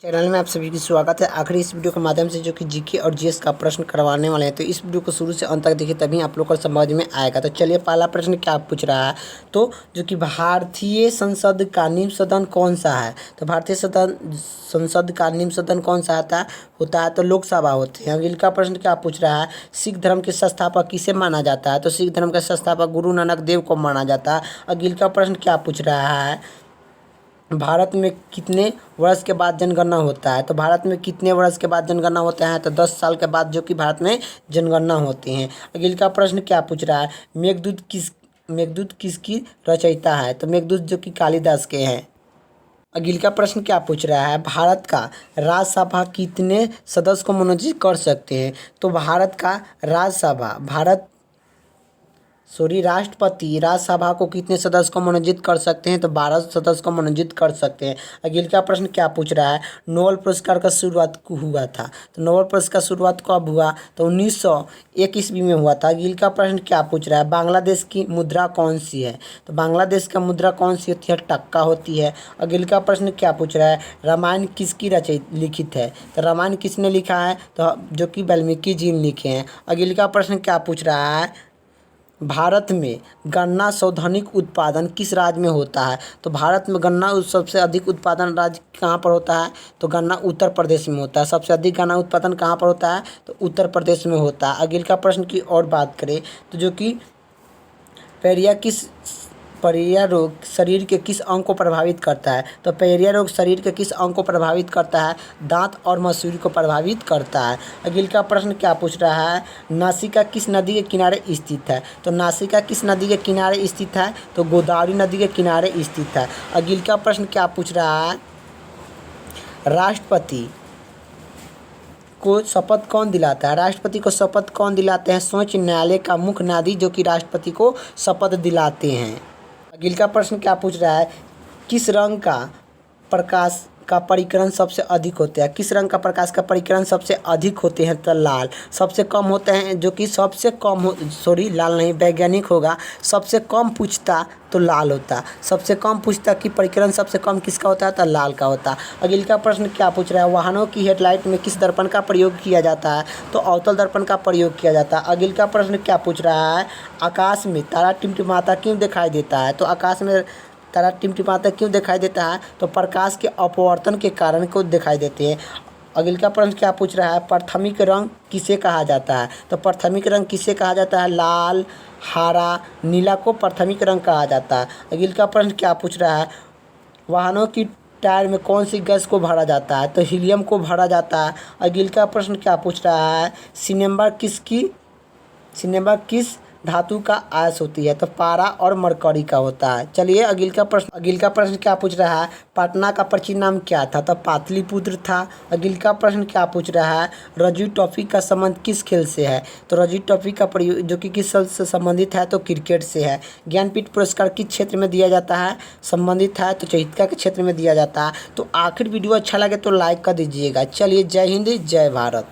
Channel में आप सभी की स्वागत है। आखिर इस वीडियो के माध्यम से जो कि जीके और जीएस का प्रश्न करवाने वाले हैं, तो इस वीडियो को शुरू से अंत तक देखिए, तभी आप लोग को समझ में आएगा। तो चलिए, पहला प्रश्न क्या पूछ रहा है, तो जो कि भारतीय संसद का निम्न सदन कौन सा है। तो भारतीय संसद का निम्न सदन कौन सा होता है, तो लोकसभा होती है। अगला प्रश्न क्या पूछ रहा है, सिख धर्म के संस्थापक किसे माना जाता है। तो सिख धर्म का संस्थापक गुरु नानक देव को माना जाता है। अगला प्रश्न क्या पूछ रहा है, भारत में कितने वर्ष के बाद जनगणना होता है। तो भारत में कितने वर्ष के बाद जनगणना होता है, तो 10 साल के बाद जो कि भारत में जनगणना होती है। अगला प्रश्न क्या पूछ रहा है, मेघदूत किसकी रचयिता है। तो मेघदूत जो कि कालिदास के हैं। अगला प्रश्न क्या पूछ रहा है, भारत का राज्यसभा कितने सदस्य को मनोनीत कर सकते हैं। तो भारत का राष्ट्रपति राज्यसभा को कितने सदस्य को मनोनीत कर सकते हैं। तो 12 सदस्य को मनोनीत कर सकते हैं। अगला प्रश्न क्या पूछ रहा है, नोबेल पुरस्कार का शुरुआत हुआ था। तो नोबेल पुरस्कार शुरुआत कब हुआ, तो 1901 ईस्वी में हुआ था। अगला प्रश्न क्या पूछ रहा है, बांग्लादेश की मुद्रा कौन सी है। तो बांग्लादेश का मुद्रा कौन सी होती है, टक्का होती है। अगला प्रश्न क्या पूछ रहा है, रामायण किसकी लिखित है। तो रामायण किसने लिखा है, तो जो कि वाल्मीकि जी ने लिखे हैं। अगला प्रश्न क्या पूछ रहा है, भारत में गन्ना संवैधानिक उत्पादन किस राज्य में होता है। तो भारत में गन्ना सबसे अधिक उत्पादन राज्य कहाँ पर होता है, तो गन्ना उत्तर प्रदेश में होता है। सबसे अधिक गन्ना उत्पादन कहाँ पर होता है, तो उत्तर प्रदेश में होता है। अगला प्रश्न की और बात करें, तो जो कि पैरिया रोग शरीर के किस अंग को प्रभावित करता है। तो पैरिया रोग शरीर के किस अंग को प्रभावित करता है, दांत और मसूड़ी को प्रभावित करता है। अगला प्रश्न क्या पूछ रहा है, नासिका किस नदी के किनारे स्थित है। तो नासिका किस नदी के किनारे स्थित है, तो गोदावरी नदी के किनारे स्थित है। अगला प्रश्न क्या पूछ रहा है, राष्ट्रपति को शपथ कौन दिलाता है। राष्ट्रपति को शपथ कौन दिलाते हैं, सर्वोच्च न्यायालय का मुख्य न्यायाधीश जो कि राष्ट्रपति को शपथ दिलाते हैं। अगला प्रश्न क्या पूछ रहा है, किस रंग का प्रकाश का परिकरण सबसे अधिक होता है। किस रंग का प्रकाश का परिकरण सबसे अधिक होते हैं, तो लाल। सबसे कम होते हैं, जो कि लाल नहीं, वैज्ञानिक होगा। सबसे कम पूछता तो लाल होता। सबसे कम पूछता कि परिकरण सबसे कम किसका होता है, तो लाल का होता। अगला प्रश्न क्या पूछ रहा है, वाहनों की हेडलाइट में किस दर्पण का प्रयोग किया जाता है। तो अवतल दर्पण का प्रयोग किया जाता है। अगला प्रश्न क्या पूछ रहा है, आकाश में तारा टिमटिमाता क्यों दिखाई देता है। तो आकाश में तारा टिमटिमाता क्यों दिखाई देता है, तो प्रकाश के अपवर्तन के कारण को दिखाई देते हैं। अगला प्रश्न क्या पूछ रहा है, प्राथमिक रंग किसे कहा जाता है। तो प्राथमिक रंग किसे कहा जाता है, लाल, हरा, नीला को प्राथमिक रंग कहा जाता है। अगला प्रश्न क्या पूछ रहा है, वाहनों की टायर में कौन सी गैस को भरा जाता है। तो हीलियम को भरा जाता है। अगला प्रश्न क्या पूछ रहा है, सिनेमा किस धातु का आयस होती है। तो पारा और मरकरी का होता है। चलिए, अगला प्रश्न क्या पूछ रहा है, पटना का प्राचीन नाम क्या था। तो पाटलिपुत्र था। अगला प्रश्न क्या पूछ रहा है, रणजी ट्रॉफी का संबंध किस खेल से है। तो रणजी ट्रॉफी का प्रयोग जो कि किस खेल से संबंधित है, तो क्रिकेट से है। ज्ञानपीठ पुरस्कार किस क्षेत्र में दिया जाता है, संबंधित है, तो चिकित्सा के क्षेत्र में दिया जाता है। तो आखिर वीडियो अच्छा लगे तो लाइक कर दीजिएगा। चलिए, जय हिंद, जय भारत।